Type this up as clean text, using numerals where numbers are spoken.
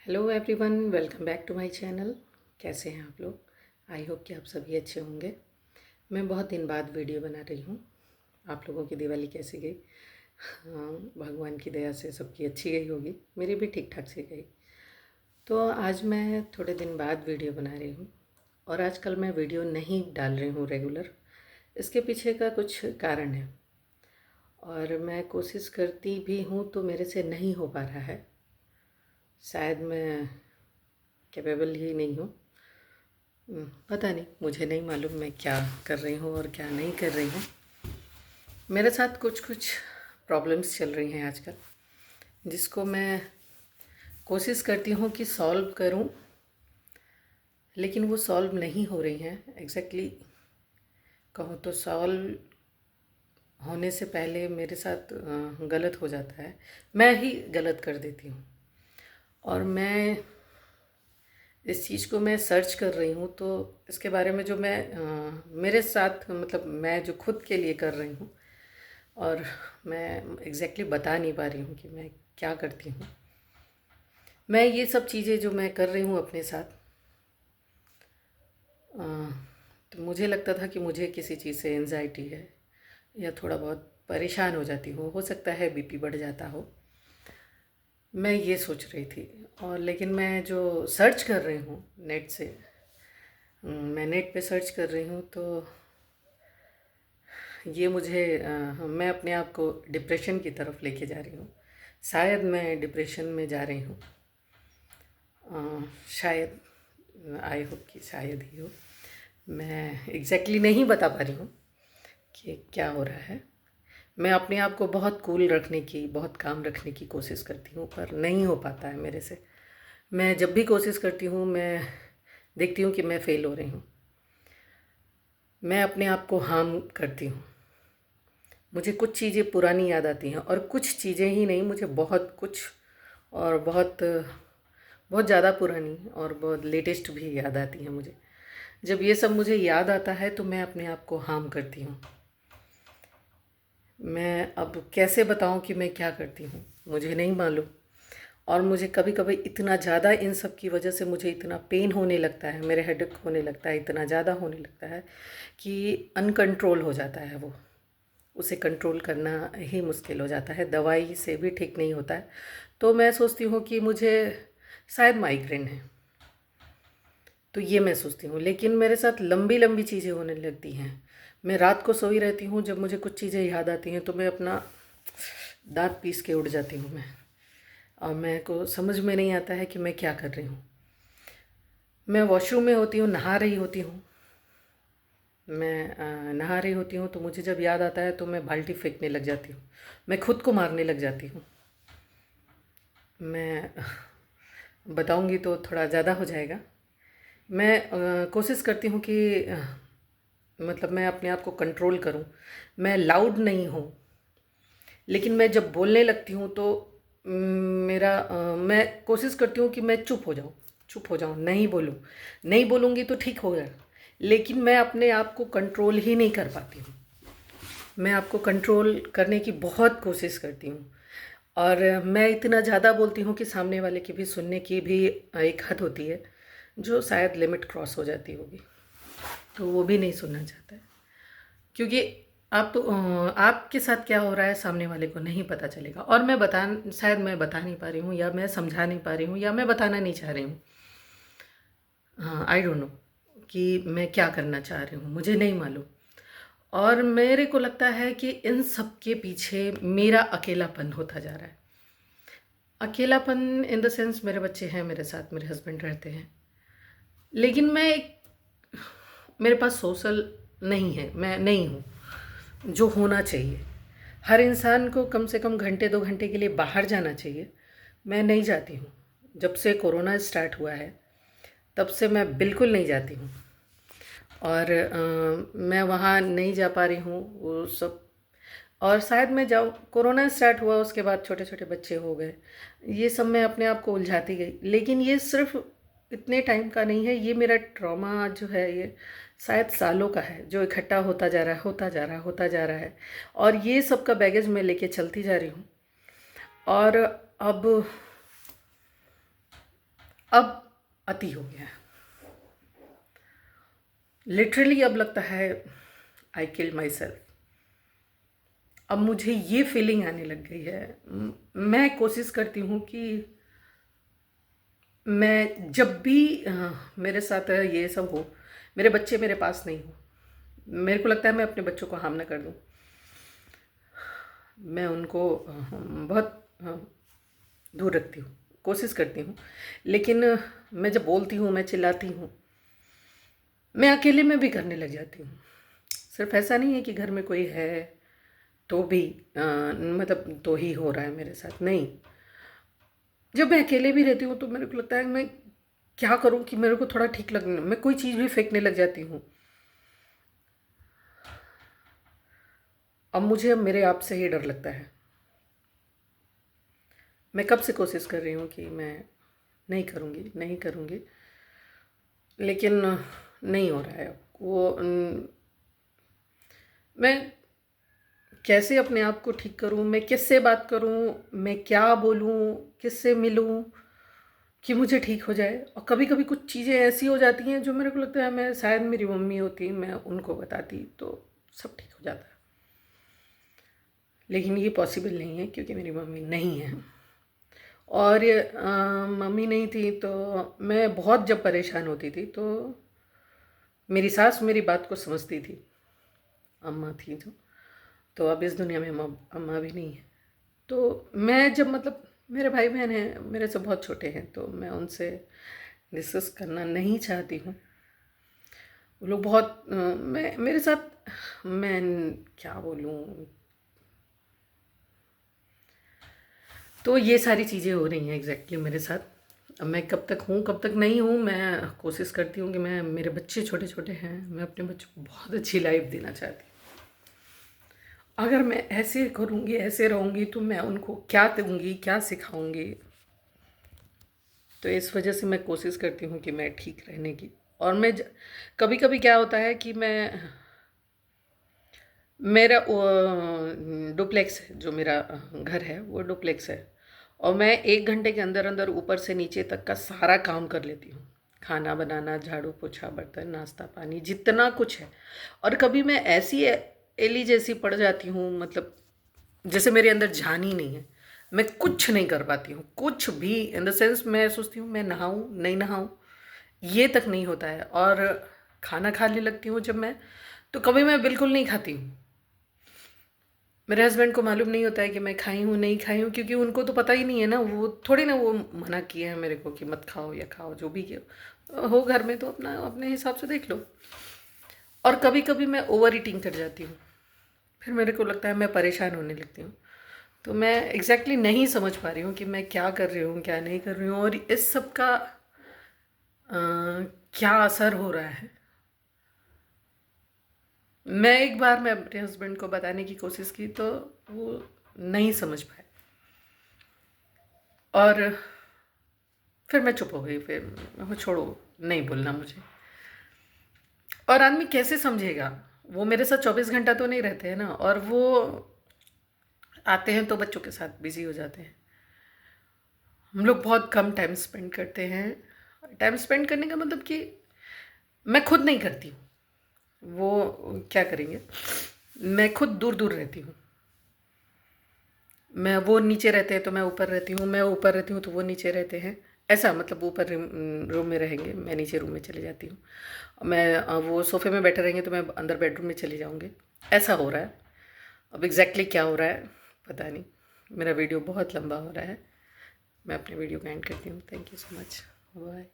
Hello everyone, welcome back to my channel. कैसे हैं आप लोग? आई होप कि आप सभी अच्छे होंगे। मैं बहुत दिन बाद वीडियो बना रही हूँ। आप लोगों की दिवाली कैसी गई? हाँ, भगवान की दया से सबकी अच्छी गई होगी। मेरी भी ठीक ठाक से गई। तो आज मैं थोड़े दिन बाद वीडियो बना रही हूँ और आजकल मैं वीडियो नहीं डाल रही हूँ रेगुलर। इसके पीछे का कुछ कारण है और मैं कोशिश करती भी हूँ तो मेरे से नहीं हो पा रहा है। शायद मैं कैपेबल ही नहीं हूँ। पता नहीं, मुझे नहीं मालूम मैं क्या कर रही हूँ और क्या नहीं कर रही हूँ। मेरे साथ कुछ कुछ प्रॉब्लम्स चल रही हैं आजकल, जिसको मैं कोशिश करती हूँ कि सॉल्व करूँ, लेकिन वो सॉल्व नहीं हो रही हैं। एग्जैक्टली कहूँ तो सॉल्व होने से पहले मेरे साथ गलत हो जाता है। मैं ही गलत कर देती हूँ और मैं इस चीज़ को मैं सर्च कर रही हूँ। तो इसके बारे में जो मैं मेरे साथ मतलब मैं जो खुद के लिए कर रही हूँ और मैं एग्जैक्टली बता नहीं पा रही हूँ कि मैं क्या करती हूँ। मैं ये सब चीज़ें जो मैं कर रही हूँ अपने साथ, अ, तो मुझे लगता था कि मुझे किसी चीज़ से एंजाइटी है या थोड़ा बहुत परेशान हो जाती हूँ। हो सकता है बीपी बढ़ जाता हो। मैं ये सोच रही थी और लेकिन मैं जो सर्च कर रही हूँ नेट से, मैं नेट पे सर्च कर रही हूँ तो ये मुझे मैं अपने आप को डिप्रेशन की तरफ लेके जा रही हूँ। शायद मैं डिप्रेशन में जा रही हूँ। शायद, आई होप कि शायद ही हो। मैं एग्जैक्टली नहीं बता पा रही हूँ कि क्या हो रहा है। मैं अपने आप को बहुत कूल रखने की, बहुत काम रखने की कोशिश करती हूँ, पर नहीं हो पाता है मेरे से। मैं जब भी कोशिश करती हूँ मैं देखती हूँ कि मैं फ़ेल हो रही हूँ। मैं अपने आप को हार्म करती हूँ। मुझे कुछ चीज़ें पुरानी याद आती हैं और कुछ चीज़ें ही नहीं, मुझे बहुत कुछ और बहुत बहुत ज़्यादा पुरानी और बहुत लेटेस्ट भी याद आती हैं मुझे। जब ये सब मुझे याद आता है तो मैं अपने आप को हार्म करती हूँ। मैं अब कैसे बताऊँ कि मैं क्या करती हूँ, मुझे नहीं मालूम। और मुझे कभी कभी इतना ज़्यादा इन सब की वजह से मुझे इतना पेन होने लगता है, मेरे हेडेक होने लगता है, इतना ज़्यादा होने लगता है कि अनकंट्रोल हो जाता है वो। उसे कंट्रोल करना ही मुश्किल हो जाता है। दवाई से भी ठीक नहीं होता है। तो मैं सोचती हूँ कि मुझे शायद माइग्रेन है, तो ये मैं सोचती हूँ। लेकिन मेरे साथ लंबी लंबी चीज़ें होने लगती हैं। मैं रात को सोई रहती हूँ, जब मुझे कुछ चीज़ें याद आती हैं तो मैं अपना दांत पीस के उठ जाती हूँ मैं। और मेरे को समझ में नहीं आता है कि मैं क्या कर रही हूँ। मैं वॉशरूम में होती हूँ, नहा रही होती हूँ। मैं नहा रही होती हूँ तो मुझे जब याद आता है तो मैं बाल्टी फेंकने लग जाती हूँ। मैं खुद को मारने लग जाती हूँ। मैं बताऊँगी तो थोड़ा ज़्यादा हो जाएगा। मैं कोशिश करती हूँ कि मतलब मैं अपने आप को कंट्रोल करूँ। मैं लाउड नहीं हूँ, लेकिन मैं जब बोलने लगती हूँ तो मैं कोशिश करती हूँ कि मैं चुप हो जाऊँ, नहीं बोलूँ। नहीं बोलूँगी तो ठीक होगा, लेकिन मैं अपने आप को कंट्रोल ही नहीं कर पाती हूँ। मैं आपको कंट्रोल करने की बहुत कोशिश करती हूँ और मैं इतना ज़्यादा बोलती हूँ कि सामने वाले की भी सुनने की भी एक हद होती है, जो शायद लिमिट क्रॉस हो जाती होगी, तो वो भी नहीं सुनना चाहता है। क्योंकि आप तो आपके साथ क्या हो रहा है सामने वाले को नहीं पता चलेगा। और शायद मैं बता नहीं पा रही हूँ या मैं समझा नहीं पा रही हूँ या मैं बताना नहीं चाह रही हूँ। हाँ, आई डोंट नो कि मैं क्या करना चाह रही हूँ, मुझे नहीं मालूम। और मेरे को लगता है कि इन सब के पीछे मेरा अकेलापन होता जा रहा है। अकेलापन इन द सेंस, मेरे बच्चे हैं मेरे साथ, मेरे हस्बैंड रहते हैं, लेकिन मेरे पास सोशल नहीं है, मैं नहीं हूँ जो होना चाहिए। हर इंसान को कम से कम घंटे 2 घंटे के लिए बाहर जाना चाहिए। मैं नहीं जाती हूँ। जब से कोरोना स्टार्ट हुआ है तब से मैं बिल्कुल नहीं जाती हूँ और मैं वहाँ नहीं जा पा रही हूँ वो सब। और शायद मैं जाऊँ, कोरोना स्टार्ट हुआ उसके बाद छोटे छोटे बच्चे हो गए, ये सब मैं अपने आप को उलझाती गई। लेकिन ये सिर्फ इतने टाइम का नहीं है, ये मेरा ट्रॉमा जो है ये शायद सालों का है, जो इकट्ठा होता जा रहा है, होता जा रहा है, होता जा रहा है। और ये सब का बैगेज मैं लेके चलती जा रही हूँ। और अब अब अति हो गया है, लिटरली अब लगता है आई किल्ड माई सेल्फ। अब मुझे ये फीलिंग आने लग गई है। मैं कोशिश करती हूँ कि मैं जब भी मेरे साथ ये सब हो, मेरे बच्चे मेरे पास नहीं हो, मेरे को लगता है मैं अपने बच्चों को हार्म ना कर दूँ। मैं उनको बहुत दूर रखती हूँ, कोशिश करती हूँ, लेकिन मैं जब बोलती हूँ, मैं चिल्लाती हूँ, मैं अकेले में भी करने लग जाती हूँ। सिर्फ ऐसा नहीं है कि घर में कोई है तो भी मतलब तो ही हो रहा है मेरे साथ, नहीं। जब मैं अकेले भी रहती हूँ तो मेरे को लगता है मैं क्या करूँ कि मेरे को थोड़ा ठीक लगने, मैं कोई चीज़ भी फेंकने लग जाती हूँ। अब मुझे मेरे आप से ही डर लगता है। मैं कब से कोशिश कर रही हूँ कि मैं नहीं करूँगी, नहीं करूँगी, लेकिन नहीं हो रहा है। वो मैं कैसे अपने आप को ठीक करूँ, मैं किससे बात करूँ, मैं क्या बोलूँ, किससे मिलूँ कि मुझे ठीक हो जाए। और कभी कभी कुछ चीज़ें ऐसी हो जाती हैं जो मेरे को लगता है मैं शायद मेरी मम्मी होती, मैं उनको बताती तो सब ठीक हो जाता है, लेकिन ये पॉसिबल नहीं है क्योंकि मेरी मम्मी नहीं है। और मम्मी नहीं थी तो मैं बहुत जब परेशान होती थी तो मेरी सास मेरी बात को समझती थी, अम्मा थी तो अब इस दुनिया में अम्मा भी नहीं है। तो मैं जब मतलब मेरे भाई बहन हैं मेरे से बहुत छोटे हैं तो मैं उनसे डिस्कस करना नहीं चाहती हूँ। वो लोग बहुत मैं मेरे साथ मैं क्या बोलूँ, तो ये सारी चीज़ें हो रही हैं एग्जैक्टली मेरे साथ। अब मैं कब तक हूँ कब तक नहीं हूँ, मैं कोशिश करती हूँ कि मैं, मेरे बच्चे छोटे छोटे हैं, मैं अपने बच्चों को बहुत अच्छी लाइफ देना चाहती हूँ। अगर मैं ऐसे करूँगी, ऐसे रहूँगी तो मैं उनको क्या दूँगी, क्या सिखाऊँगी। तो इस वजह से मैं कोशिश करती हूँ कि मैं ठीक रहने की। और मैं कभी कभी क्या होता है कि मेरा डुप्लेक्स है, जो मेरा घर है वो डुप्लेक्स है, और मैं 1 घंटे के अंदर अंदर ऊपर से नीचे तक का सारा काम कर लेती हूँ, खाना बनाना, झाड़ू पोछा, बर्तन, नाश्ता पानी, जितना कुछ है। और कभी मैं ऐसी एली जैसी पड़ जाती हूँ, मतलब जैसे मेरे अंदर जान ही नहीं है, मैं कुछ नहीं कर पाती हूँ, कुछ भी इन द सेंस मैं सोचती हूँ मैं नहाऊँ नहीं नहाऊँ, ये तक नहीं होता है। और खाना खाने लगती हूँ जब मैं, तो कभी मैं बिल्कुल नहीं खाती हूँ। मेरे हस्बैंड को मालूम नहीं होता है कि मैं खाई हूँ नहीं खाई हूँ, क्योंकि उनको तो पता ही नहीं है ना, वो थोड़ी ना वो मना किए हैं मेरे को कि मत खाओ या खाओ, जो भी हो घर में तो अपना अपने हिसाब से देख लो। और कभी कभी मैं ओवर ईटिंग कर जाती हूँ, फिर मेरे को लगता है मैं परेशान होने लगती हूँ। तो मैं एग्जैक्टली नहीं समझ पा रही हूँ कि मैं क्या कर रही हूँ क्या नहीं कर रही हूँ, और इस सब का क्या असर हो रहा है। मैं एक बार मैं अपने हस्बैंड को बताने की कोशिश की तो वो नहीं समझ पाए, और फिर मैं चुप हो गई, फिर वो छोड़ो, नहीं बोलना मुझे। और आदमी कैसे समझेगा, वो मेरे साथ 24 घंटा तो नहीं रहते हैं ना, और वो आते हैं तो बच्चों के साथ बिजी हो जाते हैं। हम लोग बहुत कम टाइम स्पेंड करते हैं। टाइम स्पेंड करने का मतलब कि मैं खुद नहीं करती हूँ, वो क्या करेंगे, मैं खुद दूर दूर रहती हूँ। मैं, वो नीचे रहते हैं तो मैं ऊपर रहती हूँ, मैं ऊपर रहती हूँ तो वो नीचे रहते हैं, ऐसा मतलब ऊपर रूम में रहेंगे, मैं नीचे रूम में चली जाती हूँ। मैं वो सोफ़े में बैठे रहेंगे तो मैं अंदर बेडरूम में चली जाऊँगी, ऐसा हो रहा है। अब एग्जैक्टली क्या हो रहा है पता नहीं। मेरा वीडियो बहुत लंबा हो रहा है, मैं अपने वीडियो को एंड करती हूँ। Thank you so much, bye.